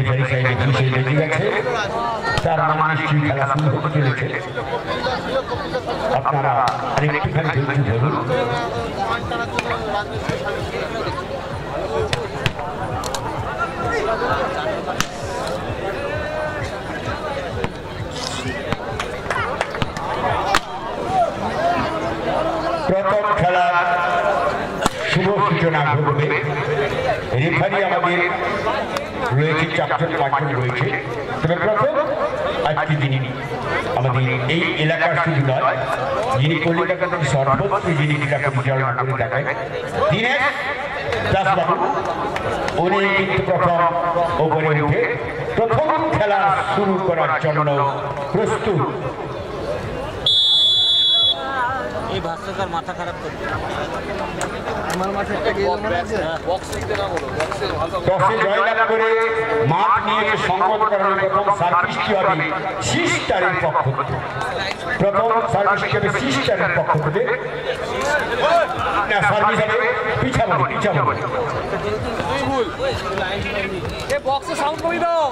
Referee সাহেব খুশি লেগে গেছে তার মানে নিশ্চয়ই খেলা শুরু হতে চলেছে আপনারা আরেকটুখানি ধৈর্য ধরুন প্রথম খেলা শুভ সূচনা ঘটবে রেফারি আমাদের রয়েছে 4 জন 5 জন রয়েছে তবে প্রথম আজকে যিনি আমাদের এই এলাকার শুধু নয় যিনি কলিকাতা থেকে সর্বত্র যিনি ক্রীড়া পরিচালনা করে থাকেন দীনেশ দাসবাবু উনি কিন্তু প্রথম ওপরে উঠে প্রথম খেলা শুরু করার জন্য প্রস্তুত এই ভাস্কর মাথা খারাপ করছে আমার মাথায় একটা গেল মনে আছে বক্স লিখতে না বলো বক্সে ভালো টসে জয়লাভ করে মাঠ নিয়ে সংকট করার প্রথম সার্ভিসটি হবে সিস্টারের পক্ষ থেকে প্রথম সার্ভিসটি হবে সিস্টারের পক্ষ থেকে না সার্ভিস হবে পিছাবো ভুল এ বক্সে সাউন্ড করে দাও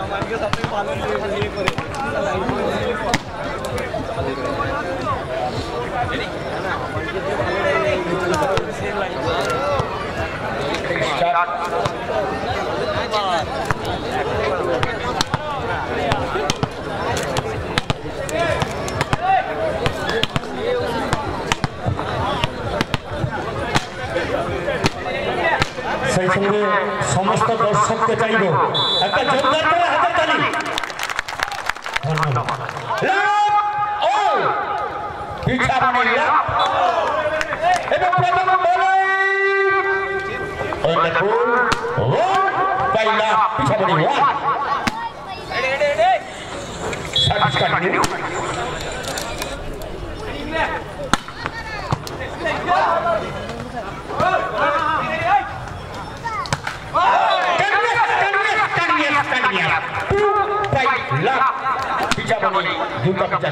আমাকে সবথেকে ভালো ইয়ে করে সেই সঙ্গে সমস্ত দর্শককে চাইব একটা জোরদার করে হাতের তালি ধন্যবাদ এবং প্রথম বলে পিছাবনি সার্ভিস কাটিয়ে পিছাবনি দুটা পিছা 5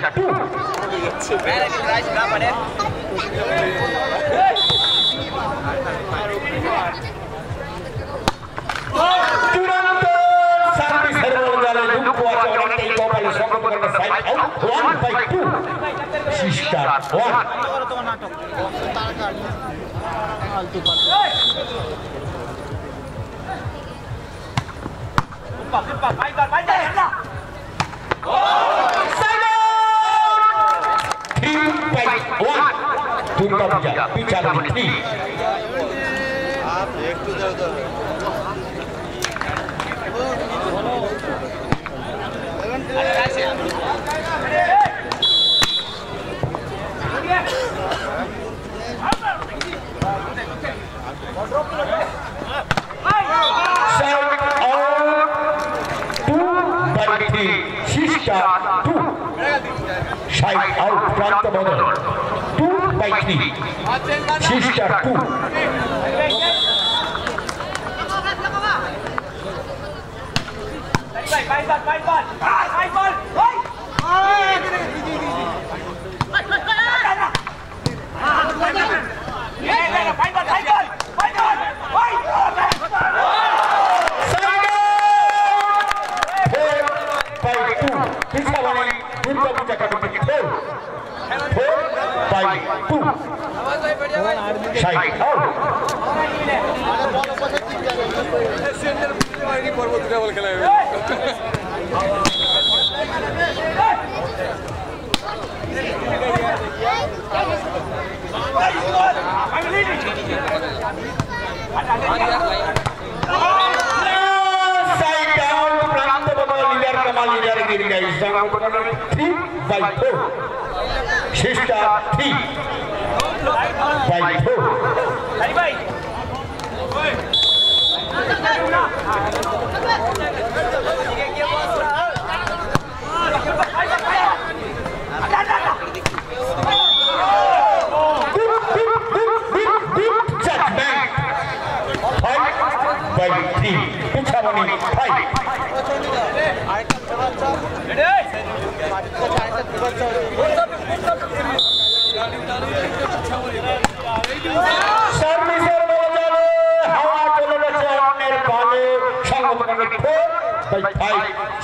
4/5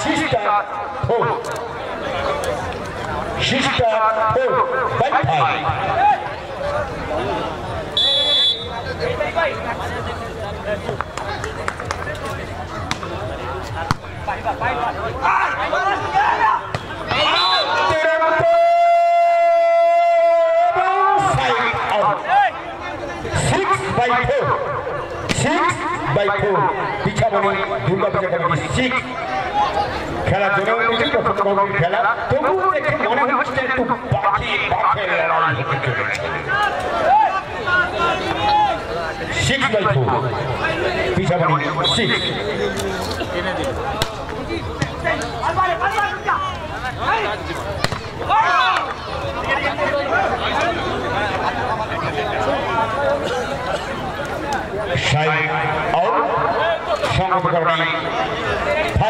sister 4 sister 4/5 6/4 পিছাবনি দুর্গাপূজা কমিটি 6 খেলা জন্য প্রথম খেলা তবুও দেখে মনে হচ্ছে একটু বাকি লড়াই হতে চলেছে 6/4 পিছাবনি 6 Side out, Sangam Karni 5,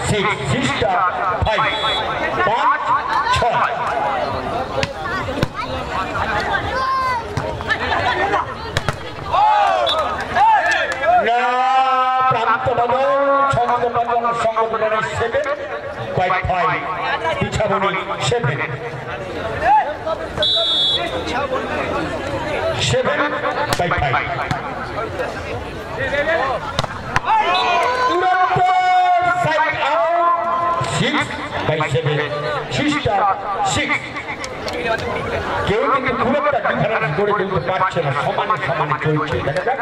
6, sister 5, 5, 6. Na Pramta Badal, Sangam Badal, Sangam Karni 7/5, Pichaboni 7. 7/5. Side out 6/7 sister 6 কেউ কিন্তু খুব একটা ডিফারেন্স করে দিতে পারছে না সমানে সমানে চলছে দেখা যাক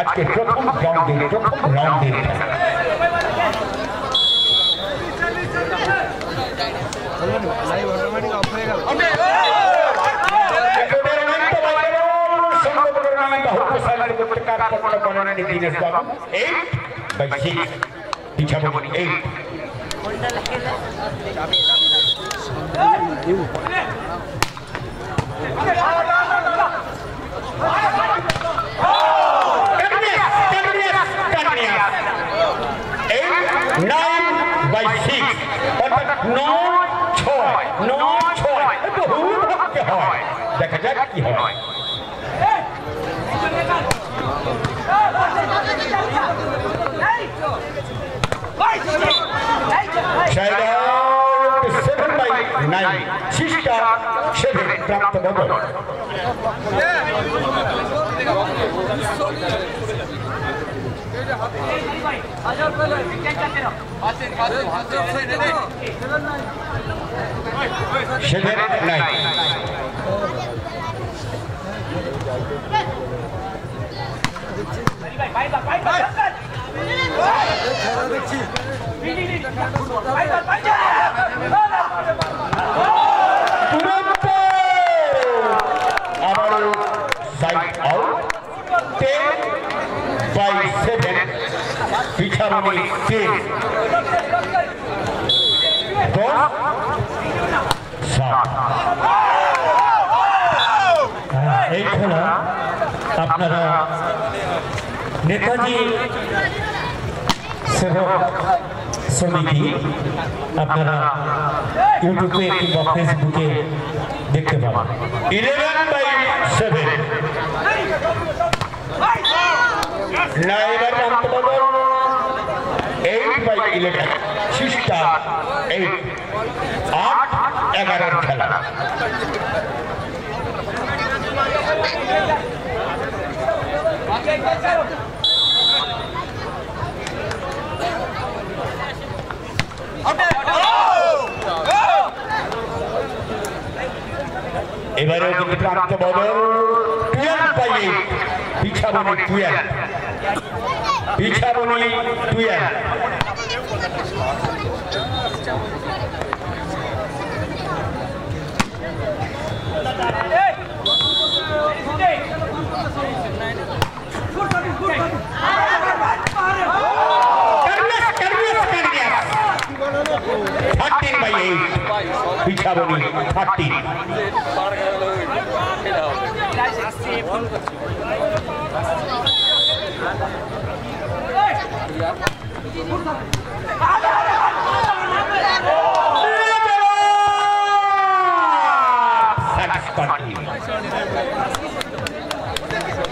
আজকে প্রথম রাউন্ডে পিছাবনি 8 9/6 অর্থাৎ 9/6 বহুত ভাবতে হয় দেখা যাক কি হয় Side out 7/9 sister 7 Pramta Badal Seven, 9. Side out 10/7 পিছাবনি 10 এই খেলা আপনারা নেতাজি সেবক সমিতি আপনারা ইউটিউবে কিংবা ফেসবুকে দেখতে পাবেন 11/7 Naivar Rampadal 8/11 sister 8 8-11 খেলা এবারেও কিন্তু প্রান্ত বদল 12/8 পিছাবনি 12 পিছাবনি 12 13/8 পিছাবনি 13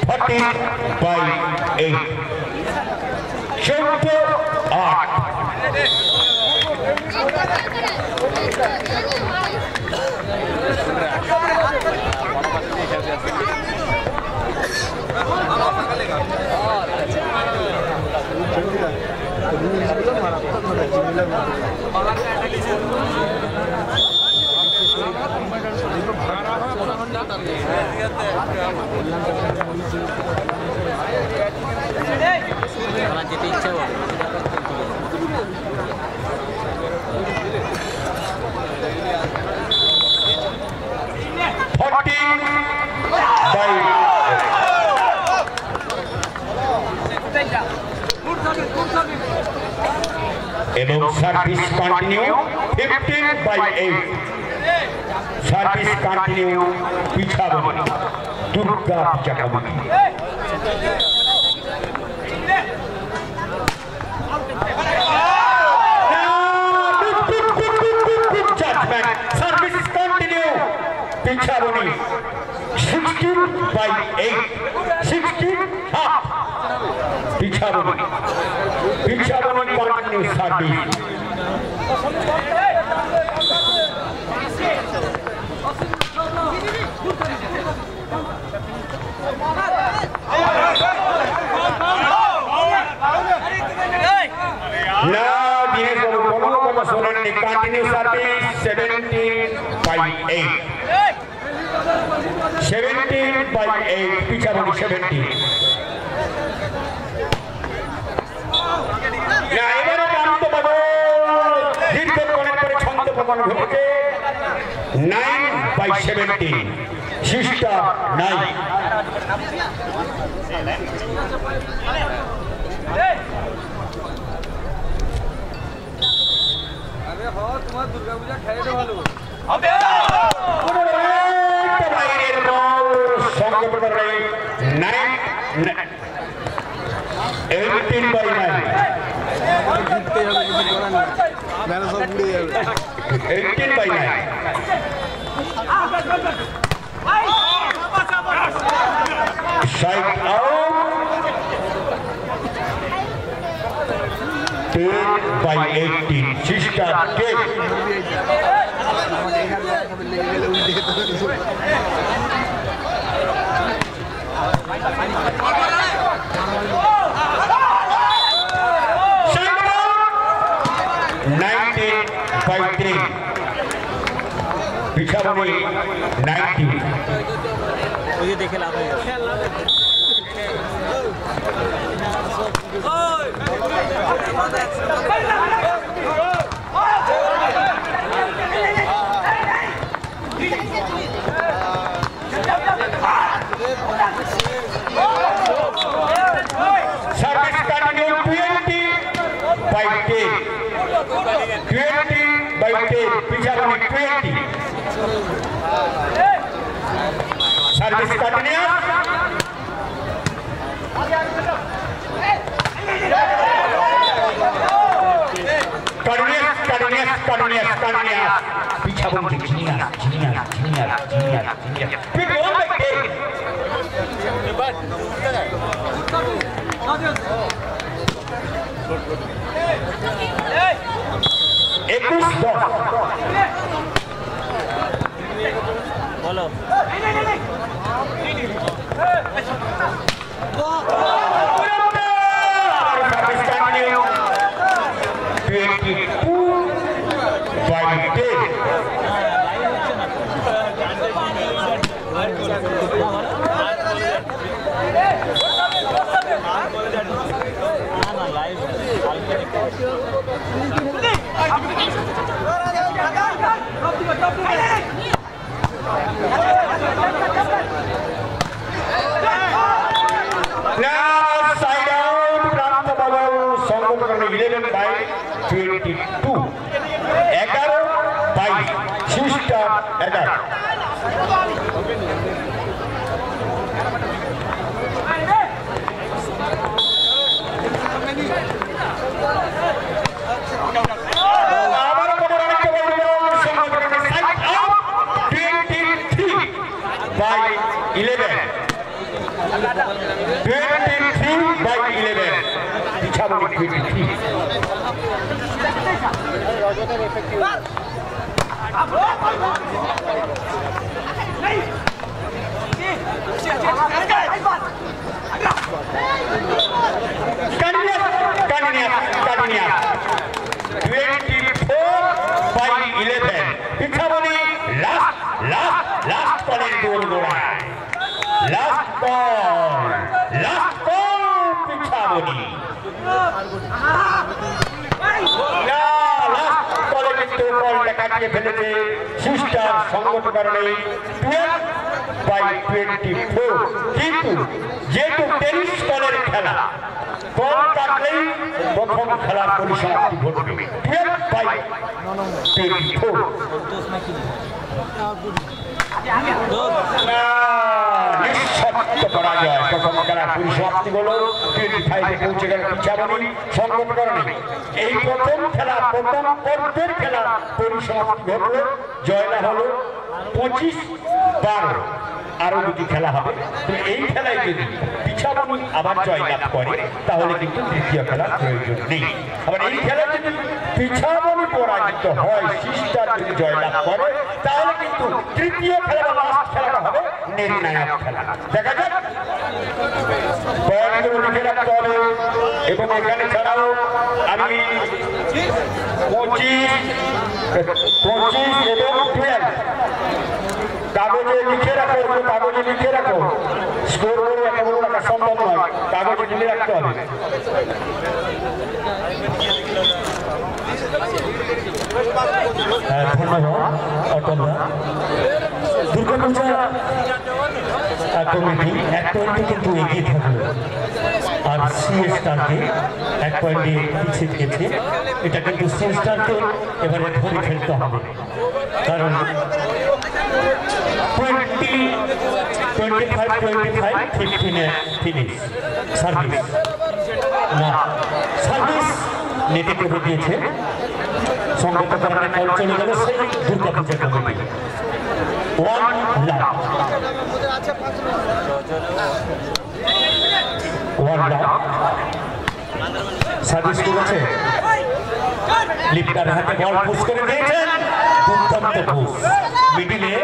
14/8 14-8 যেতে ইচ্ছে হবে 40 এবং service continue 15/8 service continue Pichhabani Durga Pichhabani service continue Pichhabani 16/8 16 Pichhabani continue service Now, Dinesh Babu, Kono Sonani, continue service 17/8. 17/8, Pichaboni 17. Now, এবারে কান্ত বাবু দীর্ঘ কোণের পরে ছন্দ প্রমাণ ঘটেছে 9/17 সিস্টার 9 তোমার দুর্গা পূজা খাইতে ভালো বাইরের বল সঙ্গে পড়ে 18/9 জিততে হবে কিছু করার নেই মেলা সব উড়ে যাবে 18/9 সাইড আউট 10/18 সিস্টার 10 19/3 পিছাবনি 90 ওই দেখে লাভ হয়ে গেল Service continue 20/10 20/10 পিছাবনি 20 Service continue continuous পিছাবনি জিনিয়াস Pick 1/10 21-10 বলো Service continue 22/10 না live Now side out Pranta Babu সংগ্রহ 11/22 11/22 সিস্টার 11 আবার খবর আরেকটা বলবো সংগ্রহ সাইড আউট 23/11 23/11 পিছাবনি 23। পিছাবনি লাস্ট বলের গোল গোড়ায় লাস্ট বল পিছাবনি লাস্ট বলে কিন্তু বলটা কাটিয়ে ফেলেছে সিস্টার সঙ্গত কারণে 12/24। কিন্তু যেহেতু টেনিস বলের খেলা বল কাটলেই প্রথম খেলার পরিসমাপ্তি ঘটবে 12/24। নিঃশব্দ পরাজয় প্রথম খেলার পরিসমাপ্তি হলো 25-এ পৌঁছে গেল পিছাবনি সঙ্গত কারণে। এই প্রথম খেলা প্রথম পর্বের খেলা পরিসমাপ্তি ঘটলো, জয়লাভ হলো 25-12। আরো দুটি খেলা হবে। এই খেলায় যদি পিছাবনি আবার জয়লাভ করে তাহলে কিন্তু তৃতীয় খেলার প্রয়োজন নেই। আবার এই খেলায় যদি পিছাবনি পরাজিত হয়, সিস্টার যদি জয়লাভ করে তাহলে কিন্তু তৃতীয় খেলা বা লাস্ট খেলাটা হবে নির্ণায়ক খেলা। দেখা যাক পয়েন্টগুলো লিখে রাখতে হবে। এবং এখানে ছাড়াও আমি 25 এবং 12 কাগজে লিখে রাখো, কাগজে লিখে রাখো। স্কোর করে এত বড় রাখা সম্ভব নয়, কাগজে লিখে রাখতে হবে। ধন্যবাদ অটলদা। দুর্গাপূজা কমিটি 1 পয়েন্টে কিন্তু এগিয়ে থাকলো, আর সিএসটারকে 1 পয়েন্টে পিছিয়ে দিয়েছে। এটা কিন্তু সিএসটারকে এবারে ধরে ফেলতে হবে, কারণ 25-15-15 ফিনিশ। সার্ভিস না, সার্ভিস নেটে করে দিয়েছে। সঙ্গত কারণে কল চলে গেল সেই দুর্গাপূজা কমিটি। 1 লাখ সার্ভিস করেছে। লিপটার হাতে বল পুশ করে দিয়েছেন, দুর্দান্ত পুশ। মিডিলে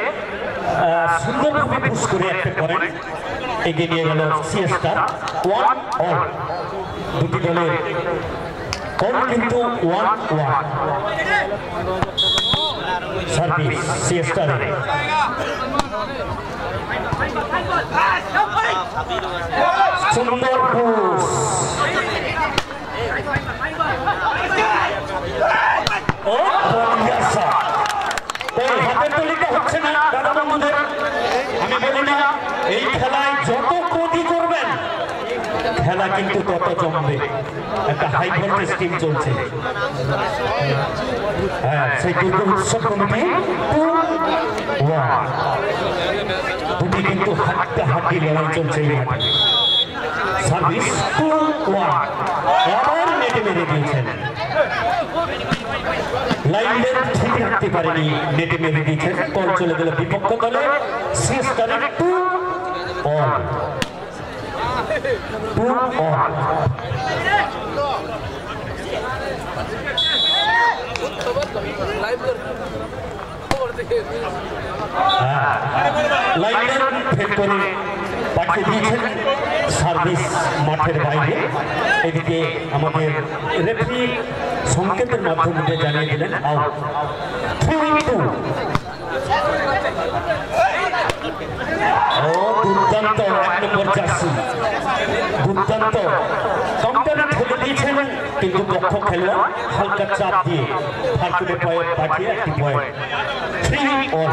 সুন্দরভাবে পুশ করে একটা করেন, এগিয়ে নিয়ে গেল সিএসটার। 1-1 দুটি দলের কল কিন্তু 1-1। সার্ভিস সিএসটারের। সুন্দর পুশ। ও বলিয়াসা, ওই হাতের তলিটা হচ্ছে না দাদা বন্ধুদের। আমি বলি না এই খেলায় যত ক্ষতি করবেন খেলা কিন্তু তত জমবে। একটা হাই ভোল্টেজ টিম চলছে। হ্যাঁ, সেই দুর্গা উৎসব কমিটি 2-1 দুটি কিন্তু হাড্ডাহাড্ডি লড়াই চলছে এই মাঠে। সার্ভিস 2-1 আবার নেটে মেরে দিয়েছেন। লাইনের ঠিক রাখতে পারেনি, নেটে মেরে দিয়েছেন। বল চলে গেল বিপক্ষ দলে। সিএসটারের 2-1 লাইনের ভেতরে পাঠিয়ে দিয়েছেন। সার্ভিস মাঠের বাইরে। এদিকে আমাদের রেফারি সংকেতের মাধ্যমে জানিয়ে দিলেন আউট। 3-2। ও দুর্দান্ত 1 নম্বর জার্সি, দুর্দান্ত কাউন্টারে ঠেলে দিয়েছেন, কিন্তু পক্ষ খেলোয়াড় হালকা চাপ দিয়ে ফার্কুটে পয়েন্ট পাঠিয়ে একটি পয়েন্ট। 3-1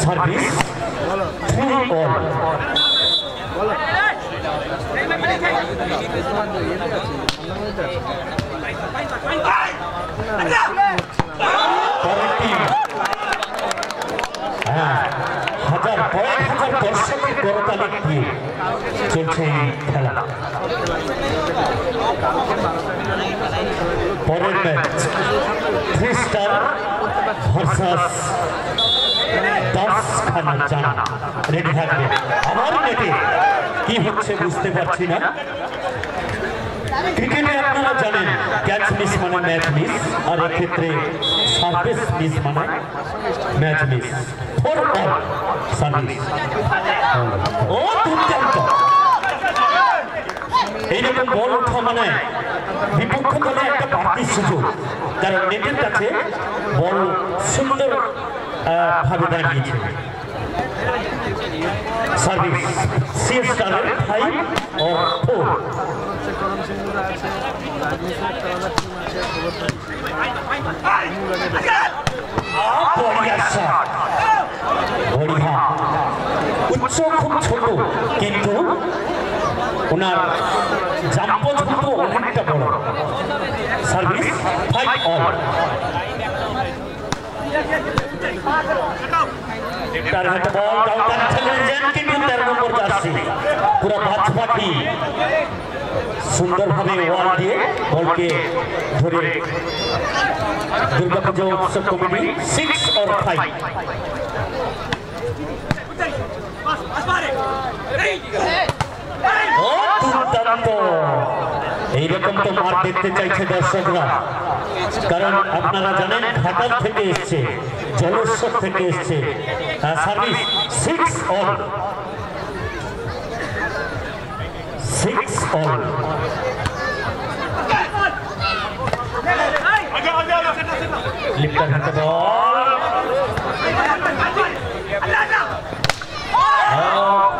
সার্ভিস 3-1। হাজার দর্শকের করতালি দিয়ে চলছে এই খেলা। পরের ম্যাচ 3 স্টার ভার্সাস 10 খানা জানা। রেডি থাকবে। আমার নেটে কি হচ্ছে বুঝতে পারছি না। ক্রিকেটে আপনারা জানেন ক্যাচ মিস মানে ম্যাচ মিস, আর এক্ষেত্রে সার্ভিস মিস মানে match miss. For all service. ও দুর্দান্ত! এইরকম বল ওঠা মানে বিপক্ষ দলে একটা বাড়তি সুযোগ, কারণ নেটের কাছে বল সুন্দর ভাবে দাঁড়িয়েছে। সার্ভিস সিএসআর 5 और 4। উচ্চ খুব ছোট, কিন্তু ওনার জাম্প ছোট অনেকটা বড়। Service 5 all. তার হাতে বল কাউন্টার চ্যালেঞ্জ, কিন্তু 13 নম্বর জার্সি পুরো বাজপাখি সুন্দরভাবে ওয়াল দিয়ে বলকে ধরে দুর্গাপূজা উৎসব কমিটি 6 और 5। ও দুর্দান্ত! এইরকম তো মার দেখতে চাইছে দর্শকরা, কারণ আপনারা জানেন ঘাটাল থেকে এসছে, জলেশ্বর থেকে এসছে। Service 6 all. 6 অল। লিফটার হাতে বল,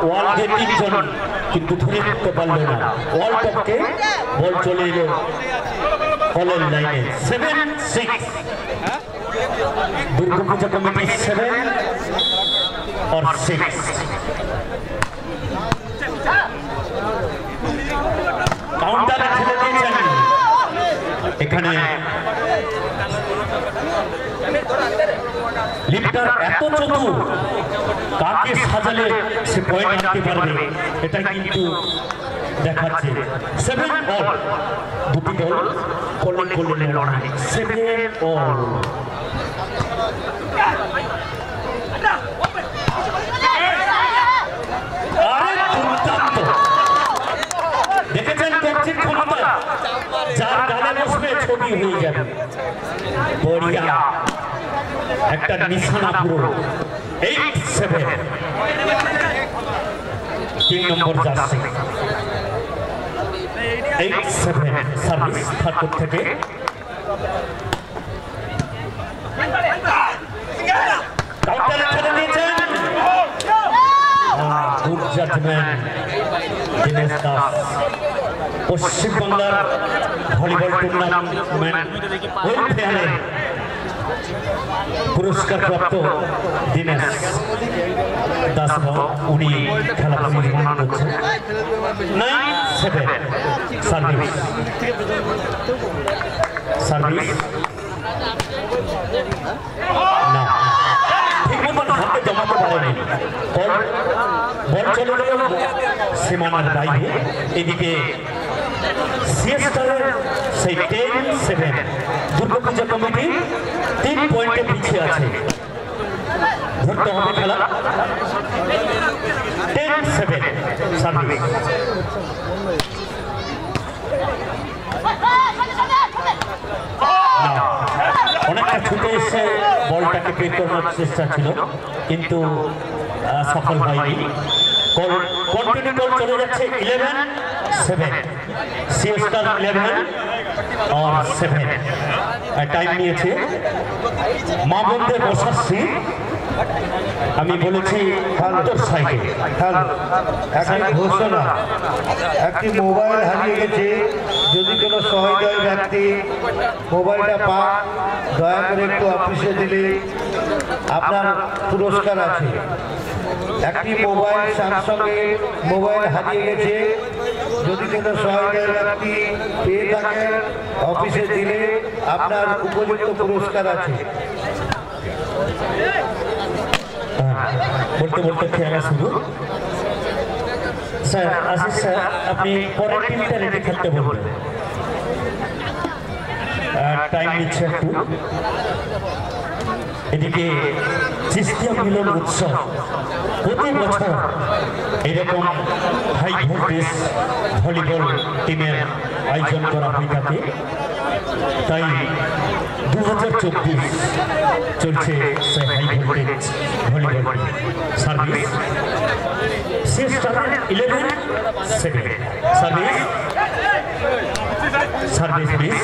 ওয়াল দিয়ে 3 জন, কিন্তু ধরে করতে পারলো না। ওয়াল টপকে বল চলে এলো বলের লাইনে। 7-6। দুর্গাপূজা কমিটি 7 और 6। কাউন্টারে ঠেলে দিয়েছেন। এখানে লিফটার এত চতুর, কাকে সাজালে সে পয়েন্ট আনতে পারবে এটা কিন্তু দেখাচ্ছে। 7 অল। দুটি দল কোলে কোলে লড়াই। 7 অল। আরে দুর্দান্ত! দেখেছেন কোচিং ক্ষমতা, যার গালে বসবে ছবি হয়ে যাবে। বড়িয়া একটা নিশানা পুরো। 8-7। 3 নম্বর জার্সি 8-7। সার্ভিস ঠাকুর থেকে কাউন্টারে ছেড়ে দিয়েছেন। Good judgement Dinesh Das. পশ্চিমবাংলার ভলিবল টুর্নামেন্ট ওয়েলফেয়ারে পুরস্কার প্রাপ্ত দিনেশ দাস, উনি খেলা পরিচালনা করছেন। 9-7। সার্ভিস। সার্ভিস না, ঠিক মতন হাতে জমাতে পারেনি। বল চলে গেল সীমানার বাইরে। এদিকে সিএসআরের সেই 10-7 দুর্গাপূজা কমিটি 3 পয়েন্টে পিছিয়ে আছে। ধরতে হবে খেলা। 10-7। সার্ভিস। অনেকটা ছুটে এসে বলটাকে পে করার চেষ্টা ছিল, কিন্তু সফল হয়নি। কন্টিনিউ বল চলে যাচ্ছে 11-7। সিএসআর 11 और 7। টাইম নিয়েছে মা বোনদের বসার সিট। আমি বলেছি উত্তর সাইডে। একটি ঘোষণা, একটি মোবাইল হারিয়ে গেছে। যদি কোনো সহৃদয় ব্যক্তি মোবাইলটা পান, দয়া করে একটু অফিসে দিলে আপনার পুরস্কার আছে। একটি মোবাইল, স্যামসাংয়ের মোবাইল হারিয়ে গেছে। যদি কোনো সহৃদয় ব্যক্তি পেয়ে থাকেন, অফিসে দিলে আপনার উপযুক্ত পুরস্কার আছে। বলতে বলতে খেলা শুরু। স্যার আশিস স্যার, আপনি পরের টিমটা রেডি খেলতে বলবেন। টাইম নিচ্ছে একটু। এদিকে চিস্তিয়া মিলন উৎসব প্রতি বছর এরকম হাই ভোল্টেজ ভলিবল টিমের আয়োজন করা হয়ে থাকে। তাই 2024 চলছে সে high voltage volleyball service service miss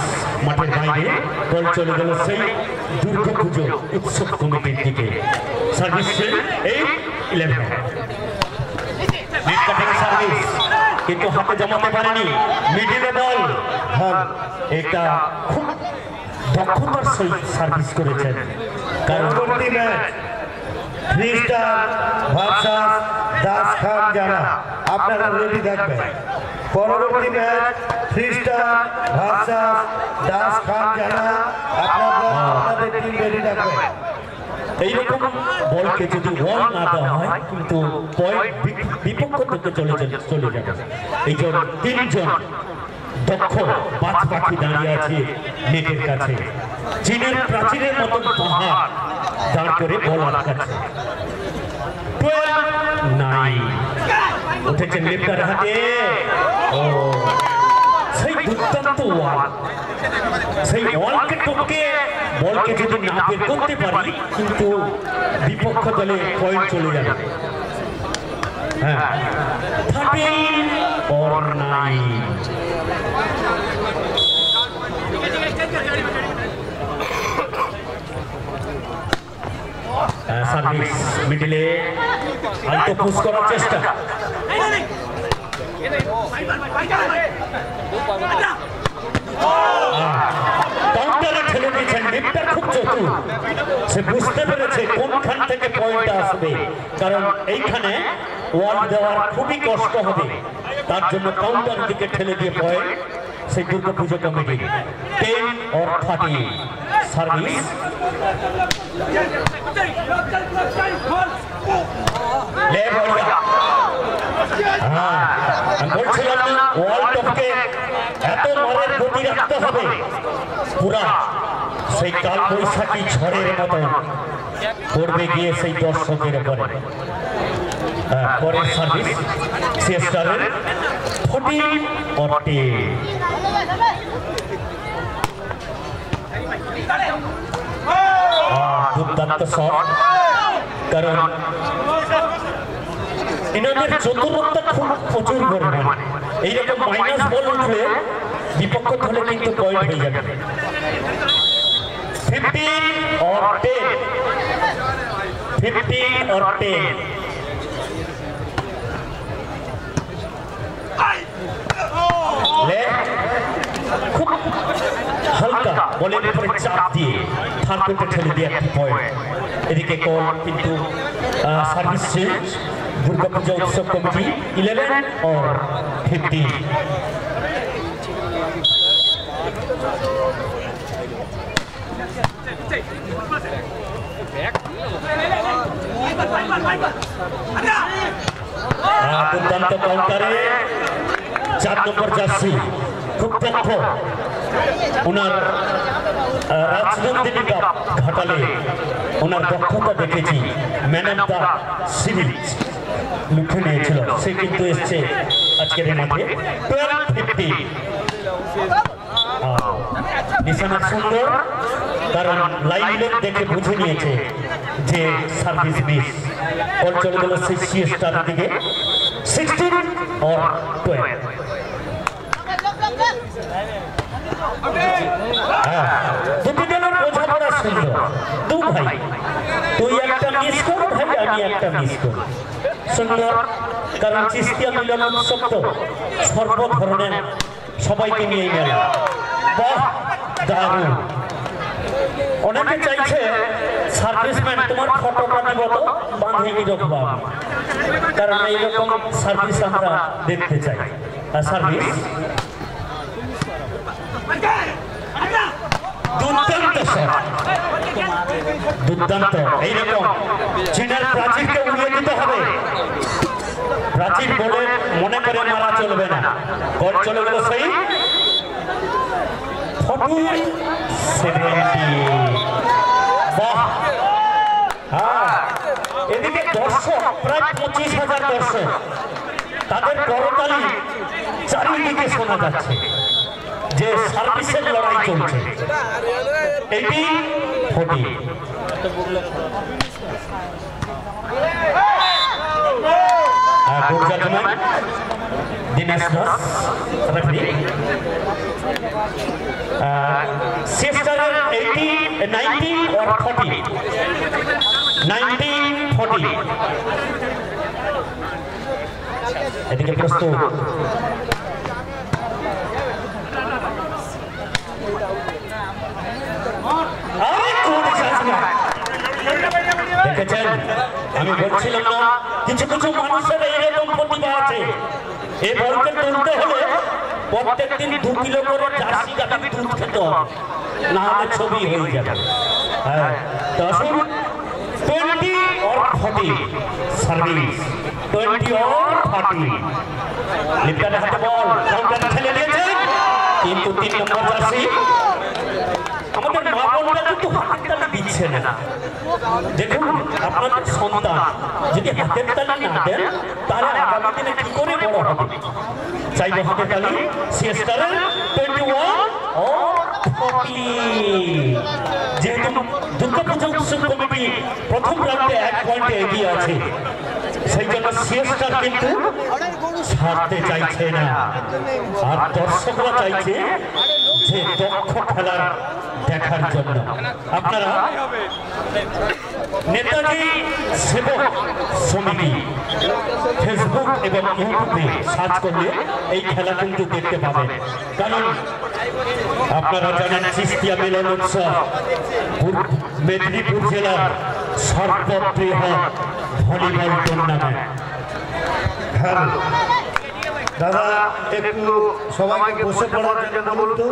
মাঠের বাইরে বল চলে গেল সেই দুর্গাপুজো উৎসব কমিটির দিকে। সার্ভিস 8-11 সার্ভিস কিন্তু হাতে জমাতে পারেনি, মিডিলে বল। এটা খুব দক্ষতার সহিত সার্ভিস করেছেন। কারণ দাস খান জানা আপনারা রেডি থাকবেন। পরবর্তী ম্যাচ ফ্রিস্টার ভার্সাস দাস খান জানা আপনাদের টিম রেডি থাকবেন। এইরকম বলকে যদি ওয়াল না দেওয়া হয় কিন্তু পয়েন্ট বিপক্ষ থেকে চলে যাবে। এই জন্য 3 জন দক্ষ বাজ পাখি দাঁড়িয়ে আছে নেটের কাছে, চীনের প্রাচীরের মতন পাহাড় দাঁড় করে বল আটকাচ্ছে। 12-9 উঠেছেন লেফটার হাতে। ও সেই দুর্দান্ত ওয়াল, সেই ওয়ালকে টপকে বলকে যদি না বের করতে পারি কিন্তু বিপক্ষ দলে পয়েন্ট চলে যাবে। হ্যাঁ 13-9 সার্ভিস মিডলে আলতো পুশ করার চেষ্টা। কাউন্টারে ঠেলে দিয়েছেন লিফটার, খুব চতুর। সে বুঝতে পেরেছে কোনখান থেকে পয়েন্ট আসবে, কারণ এইখানে ওয়াল দেওয়ার খুবই কষ্ট হবে। তার জন্য কাউন্টার দিকে ঠেলে দিয়ে পয়েন্ট সেই দুর্গাপুজো কমিটি। 10 or 30 service. বলছিলাম না ওয়াল টপকে এত মারের গতি রাখতে হবে, পুরা সেই কাল বৈশাখী ঝড়ের মতো পড়বে গিয়ে সেই দর্শকের উপরে। পরের সার্ভিস সিএসটারের 14 or 10। দুর্দান্ত শট, কারণ এনাদের চতুরতা খুব প্রচুর পরিমাণ। এইরকম মাইনাস বল উঠলে বিপক্ষ দলে কিন্তু পয়েন্ট হয়ে যাবে। 15 or 10 খুব হালকা বলের উপরে চাপ দিয়ে থার্ড উইকেটে ঠেলে দিয়ে একটি পয়েন্ট। এদিকে কল কিন্তু সার্ভিস চেঞ্জ। দুর্গাপূজা উৎসব কমিটি 11 or 15। দুর্দান্ত কাউন্টারে 4 নম্বর জার্সি, খুব দক্ষ। ওনার রাজনন্দিনী কাপ ঘাটালে ওনার দক্ষতা দেখেছি, ম্যান অফ দ্য সিরিজ লুঠে নিয়েছিল। সে কিন্তু এসছে আজকের মাঠে। 12-15 নিশানা সুন্দর, কারণ লাইন দেখে বুঝে নিয়েছে যে সার্ভিস মিস। বল চলে গেল সিএসটার দিকে। 16 or 12। দুটি দলের বোঝাপড়া সুন্দর। দু ভাই, তুই একটা মিস কর ভাই, আমি একটা মিস করি। সুন্দর, কারণ চিস্তিয়া মিলন উৎসব তো সর্ব ধরনের সবাইকে নিয়ে মেলা। বাহ, দারুণ। অনেকে চাইছে সার্ভিসম্যান তোমার ফটোটা নিব তো বাঁধিয়ে রাখবো, কারণ এইরকম সার্ভিস আমরা দেখতে চাই। সার্ভিস দুর্দান্ত। এইরকম চীনের প্রাচীরকে উড়িয়ে দিতে হবে। প্রাচীর বলে মনে করে মারা চলবে না। বল চলে গেল সেই 40-70। বাহ, হ্যাঁ, এদিকে দর্শক প্রায় 25,000 দর্শক, তাদের করতালি চারিদিকে শোনা যাচ্ছে যে সার্ভিসের লড়াই চলছে। এটি ফটি দিনেশ দাস রেফারি। সিস্টারের 19 or 40, 19-40 এদিকে প্রস্তুত। দেখেছেন, আমি বলছিলাম না কিছু কিছু মানুষের এরকম প্রতিভা আছে। এই বলকে তুলতে হলে প্রত্যেক দিন 2 কিলো করে জার্সি গাভীর দুধ খেতে হবে, না হলে ছবি হয়ে যাবে। হ্যাঁ, 20 or 40 সার্ভিস, 20 or 40 লিপ্টার হাতে বল কাউন্টার ঠেলে দিয়েছে, কিন্তু 3 নম্বর জার্সি আমাদের মা বোনরা কিন্তু হাতের তালি দিচ্ছে না। দেখুন, আপনাদের সন্তান যদি হাতের তালি না দেন তাহলে আগামী দিনে কি করে বড় হবে? চাইবো হাতের তালি। সিএসটারের 21 or 40, যেহেতু দুর্গাপূজা উৎসব কমিটি প্রথম রাউন্ডে 1 পয়েন্টে এগিয়ে আছে, সেই জন্য সিএসটার কিন্তু ছাড়তে চাইছে না। আর দর্শকরা চাইছে যে দক্ষ খেলার দেখার জন্য। আপনারা নেতাজি সেবক সমিতি ফেসবুক এবং ইউটিউবে সার্চ করলে এই খেলা কিন্তু দেখতে পাবেন। কারণ আপনারা জানেন চিস্তিয়া মিলন উৎসব মেদিনীপুর জেলার সর্ববৃহৎ ভলিবল টুর্নামেন্ট। দাদা একটু সবাইকে বসে পড়ার জন্য বলুন তো।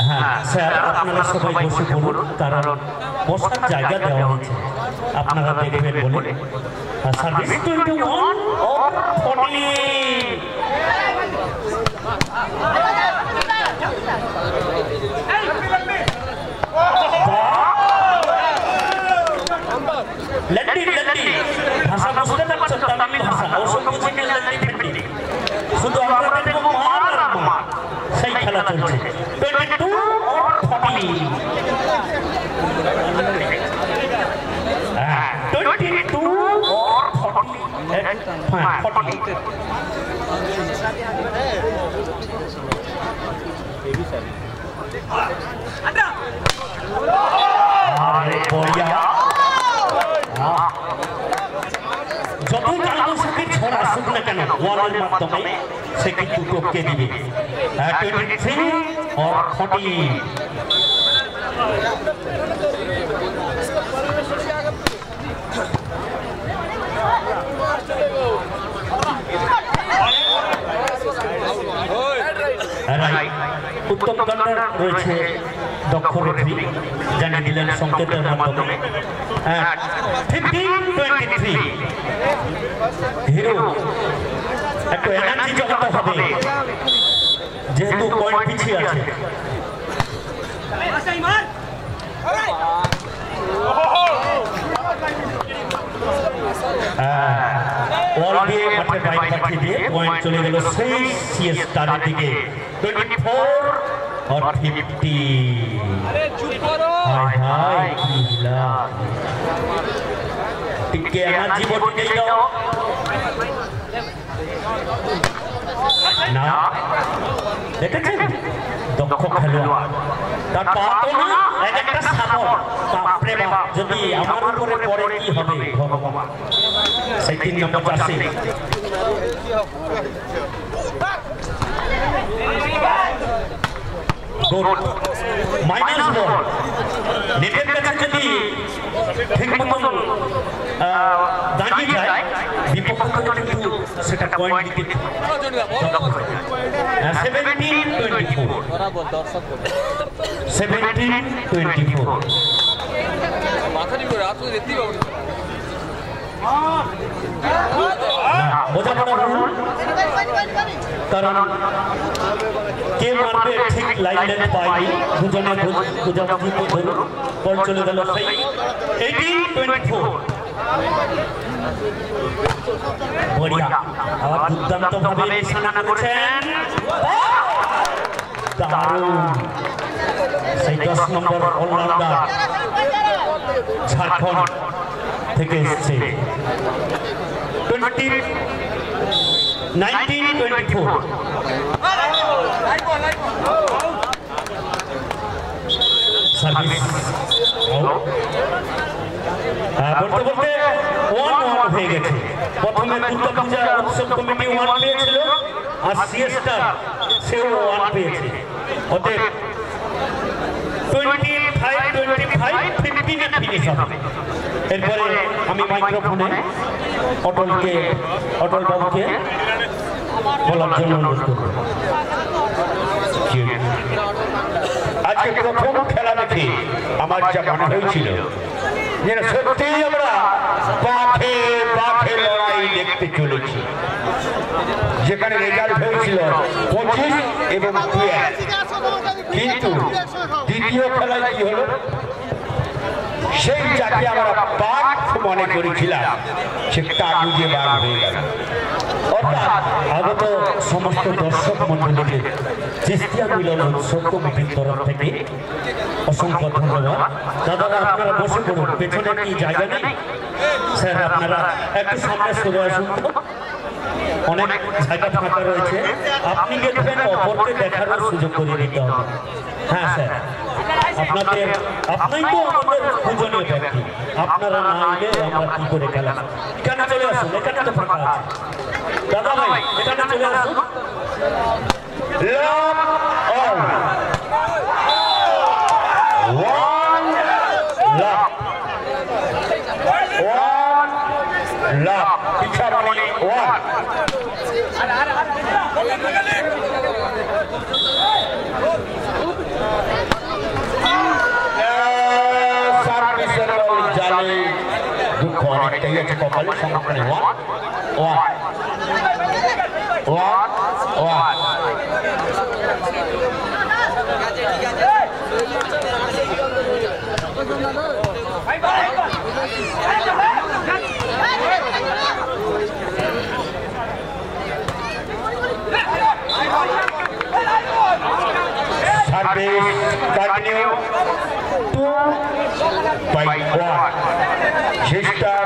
হ্যাঁ স্যার, আপনারা সবাই বসে পড়ুন, কারণ বসার জায়গা দেওয়া হয়েছে, আপনারা দেখবেন বলে। সার্ভিস 21 or 40 লন্ডি লন্ডি ভাষা বুঝতে পারছেন? তামিল ভাষা ওসব বুঝে লন্ডি ফেন্ডি, শুধু আমরা দেখবো মার আর মা। সেই খেলা চলছে 22 or 40, 22 or 40, 40 আরে বড়িয়া। যতই কালবৈশাখীর ঝড় আসুক না কেন, ওয়ালের মাধ্যমে সে কিন্তু টপকে দিবে। 23 or 40 উত্তম কান্ডার রয়েছে দক্ষ রেফারি, জানিয়ে দিলেন সংকেতের মাধ্যমে। 15-23 হিরো একটু এনার্জি জোগাতে হবে, যেহেতু পয়েন্ট পিছিয়ে আছে। বল দিয়ে মাঠে বাইরে পাঠিয়ে দিয়ে পয়েন্ট চলে গেল সেই সিএসটারের দিকে। 24 or 50 হাই হাই কি লাভ, টিকে এনার্জি বল দিয়ে দাও না। দেখেছেন দক্ষ খেলোয়াড়, তার পা তো না একটা সাপোর্ট, বাপরে বাপ, যদি আমার উপরে পড়ে কি হবে ভগবান। সেই 3 নম্বর জার্সি মাইনাস বল, নেটের কাছে যদি ঠিক মতন দাঁড়িয়ে যায় বিপক্ষ কিন্তু সেটা পয়েন্ট দিতে। 17-24 17-24 মাথা নিয়ে রাত দেখতেই পাবো। বোঝাপড়া ভুল, কারণ কে মারবে ঠিক লাইন পাইনি, দুজনে বোঝাবুঝি ধরুন, বল চলে গেল সেই 18-24। বড়িয়া আবার দুর্দান্ত ভাবে নিশানা করেছেন, দারুণ সেই 10 নম্বর অলরাউন্ডার ঝাড়খণ্ড থেকে এসছে। 19-24 সার্ভিস বলতে বলতে 1-1 হয়ে গেছে। প্রথমে দুর্গা পূজা উৎসব কমিটি 1 পেয়েছিল, আর সিএসটা সেও 1 পেয়েছে। অতএব 25-25 15-এ ফিনিশ হবে। এরপরে আমি মাইক্রোফোনে অটল বাবুকে বলার জন্য অনুরোধ করব। আজকে প্রথম খেলা দেখে আমার যা মনে হয়েছিল যে সত্যিই আমরা বাঘে বাঘে লড়াই দেখতে চলেছি। যেখানে রেজাল্ট হয়েছিল 25 এবং 2, কিন্তু দ্বিতীয় খেলায় কি হলো, সেই যাকে আমরা বাঘ মনে করেছিলাম সে কাগুজে বাঘ হয়ে গেল। অর্থাৎ আগত সমস্ত দর্শক মন্ডলীকে চিস্তিয়া মিলন উৎসব কমিটির তরফ থেকে অসংখ্য ধন্যবাদ। দাদারা আপনারা বসে পড়ুন, পেছনে কি জায়গা নেই? স্যার আপনারা একটু সামনে সরে আসুন, অনেক জায়গা ফাঁকা রয়েছে। আপনি দেখবেন, অপরকে দেখারও সুযোগ করে দিতে হবে। হ্যাঁ স্যার, আপনি তো আমাদের পূজনীয় ব্যক্তি, আপনারা না এলে আমরা কি করে খেলা। এখানে চলে আসুন, এখানে তো ফাঁকা আছে। দাদা ভাই এখানে চলে আসুন। দুঃখ অনেকটাই আছে কপালে, সংরক্ষণে 1-1। Service continue 2-1. Sister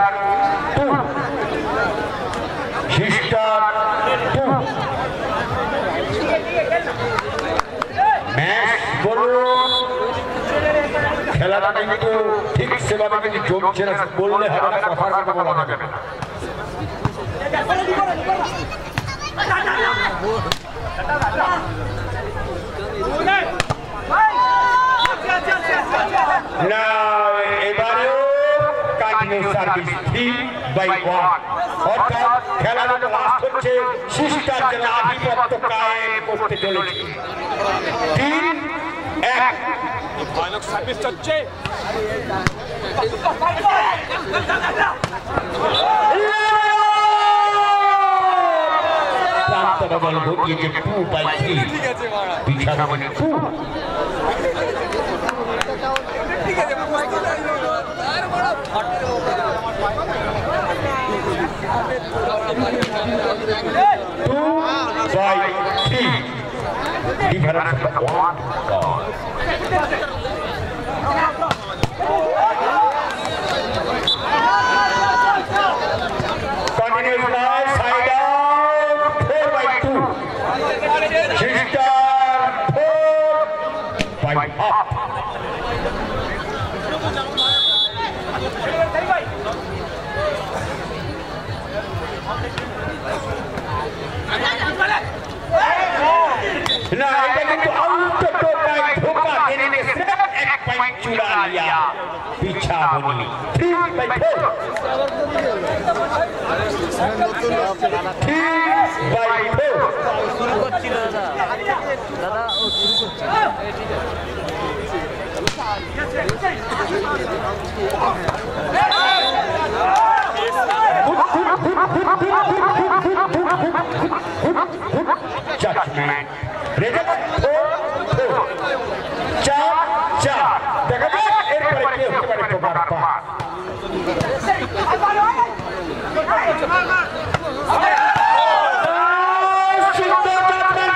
2. ম্যাচ বলুন, খেলাটা কিন্তু ঠিক সেভাবে কিন্তু জমছে না, বললে হবে না, কথার কথা বলা যাবে না। এবারেও কন্টিনিউ সার্ভিস 3-1। অর্থাৎ খেলাটা লাস্ট হচ্ছে সিস্টার যেন আধিপত্য কায়েম করতে চলেছে। 3-1 ভয়ানক সার্ভিস হচ্ছে। বল ঘটিয়েছে 2-3 বিছানা মানে 2। Difference of 1 goal. Continuous play, side out, 4-2. Sister 4-5 up. ना এটা কিন্তু আউট টোটায় ধোকা দেনে সির্ফ 1 পয়েন্ট চুরা লিয়া পিছা বনি 3-4 শুরু করছিল দাদা ও শুরু করছিল। Judgment. Result 4-4. 4-4. দেখা যাক এরপরে কি হতে পারে তোমার পাস।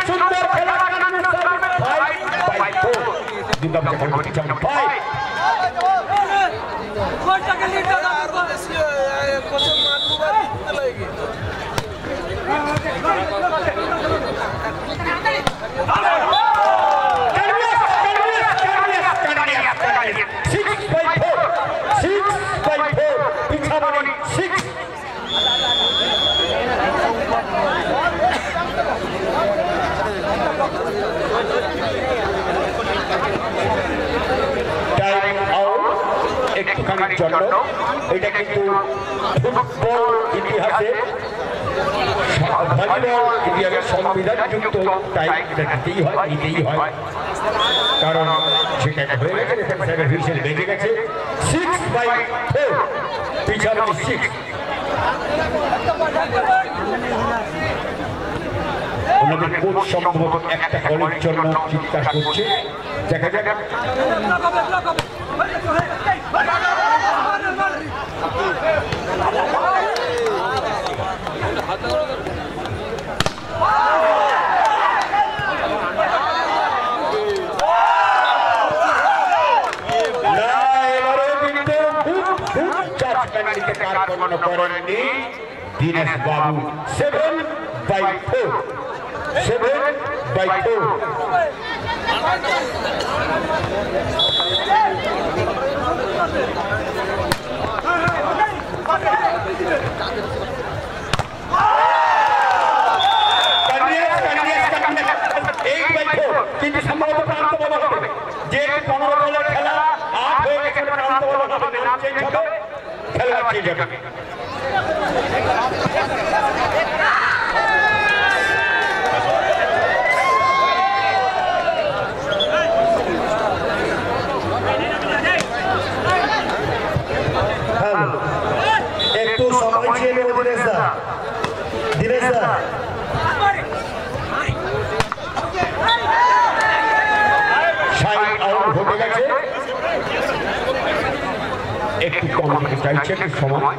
সুন্দর খেলা 5-4. দুর্গা পূজা 5. गोलটাকে লিড দাও কোচ মানবুবার দিতে লাগে একটুখানির জন্য এটা কিন্তু ফুটবল ইতিহাসে ভলিবল ইতিহাসে সংবিধানযুক্ত টাইম এটা নিতেই হয় কারণ সেটা হয়ে গেছে রেফারি হুইসেল বেজে গেছে 6/4 পিছানো 6 ওনাদের কোচ সম্ভবত একটা বলের জন্য চিৎকার করছে দেখা যাক দীনেশ বাবু 7/4 7/4 কিন্তু সম্ভবত প্রান্ত বল হবে যে 15 বলের খেলা 8 হয়ে গেছে প্রান্ত বল হবে নাম চেঞ্জ হবে খেলা চেঞ্জ হবে একটু সময় চেয়ে নেব দিনেশ দা ঘটে গেছে একটু কম চাইছে একটু সময়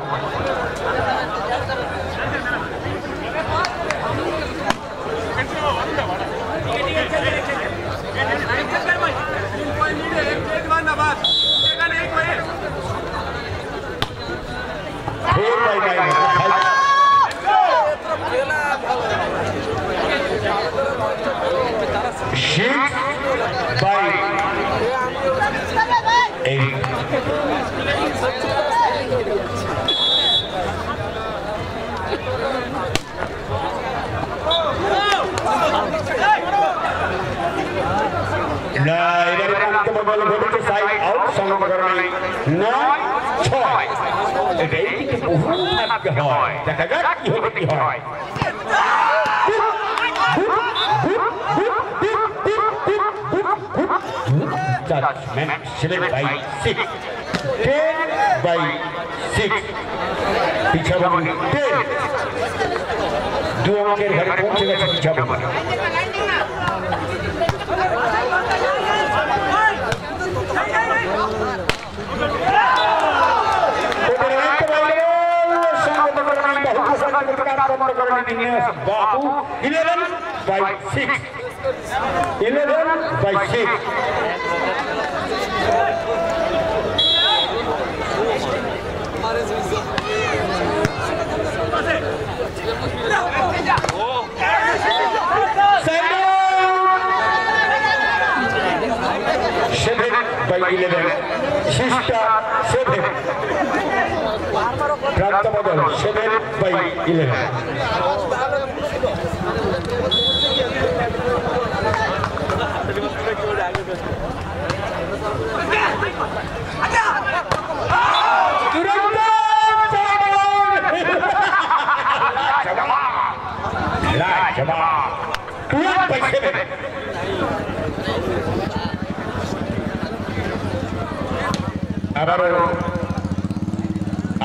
দেখা যাক কি হবে কি হয় judgment 7/6 10/6 পিছাবানি 10 দু অঙ্কের ঘরে পৌঁছে গেছে পিছাবানি बाबू 11/6 11/6 7/11 शिष्टा 7 प्राप्त बदल 7/11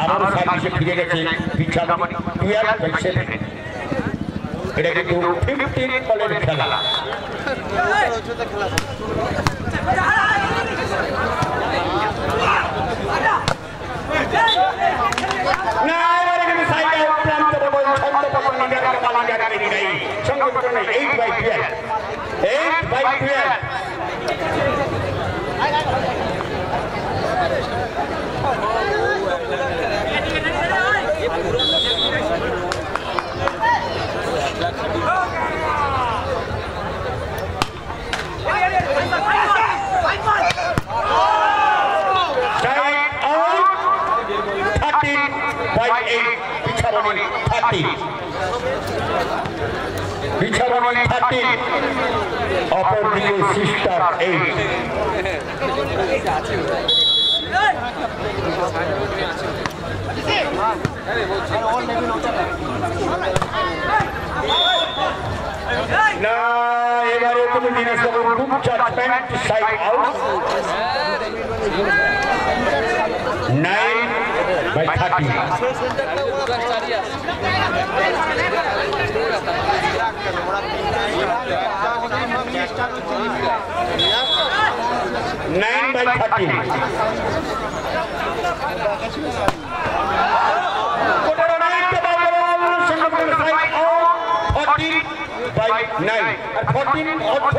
আবারও সার্ভিসে ফিরে গেছে পিছাবানি 12/7 এটা কিন্তু 15 বলের খেলা। না এবারে কিন্তু সাইডে প্রান্ত বল ছন্দ পকন নিয়ে কামাল জায়গা নিয়ে গই সঙ্গে পকন 8/12 8/12 বিছাবনি 13 অপর দিকে সিস্টার 8 না এবারে তুমি দিনের সব খুব জাজমেন্ট সাইড আউট 9/30 9/30 14/9 আর 14 অর্থ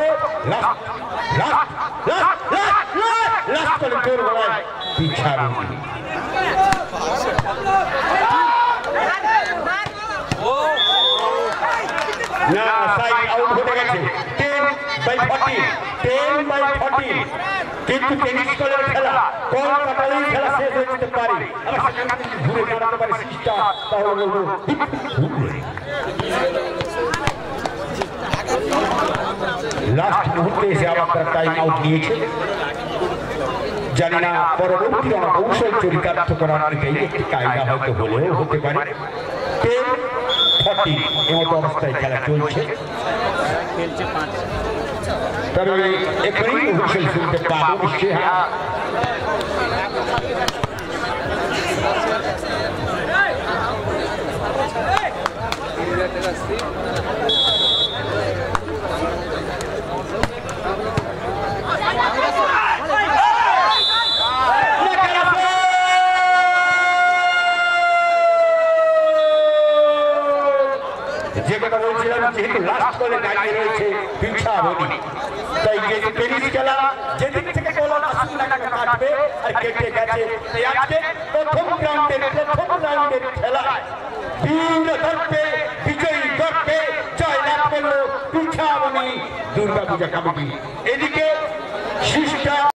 লাস্ট করে জোর গলায় পিছাবনি না সাইড আউট হয়ে গেছে 10/40 কিন্তু টেনিস বলের খেলা কোন কাটালেই খেলা শেষ হয়ে যেতে পারে আবার সেখানে ঘুরে দাঁড়াতে পারে সিস্টার তাহলে বলবো লাস্ট মুহূর্তে এসে আবার তারা টাইম আউট নিয়েছে জানি না পরবর্তী কৌশল চরিতার্থ করার একটি কায়দা হয়তো হলেও হতে পারে 10-40 এমতো অবস্থায় খেলা চলছে তবে এখনই হুইসেল শুনতে পাবো নিশ্চয়ই যে কথা বলছিলাম যেহেতু লাস্ট বলে দাঁড়িয়ে রয়েছে পিছাবনি তাই টেনিস খেলা যেদিক থেকে বল আসুন না কেন কাটবে আর কেটে গেছে আজকে প্রথম রাউন্ডের খেলায় বীর দর্পে বিজয়ী দর্পে জয়লাভ করলো পিছাবনি দুর্গা পূজা কমিটি এদিকে সিস্টার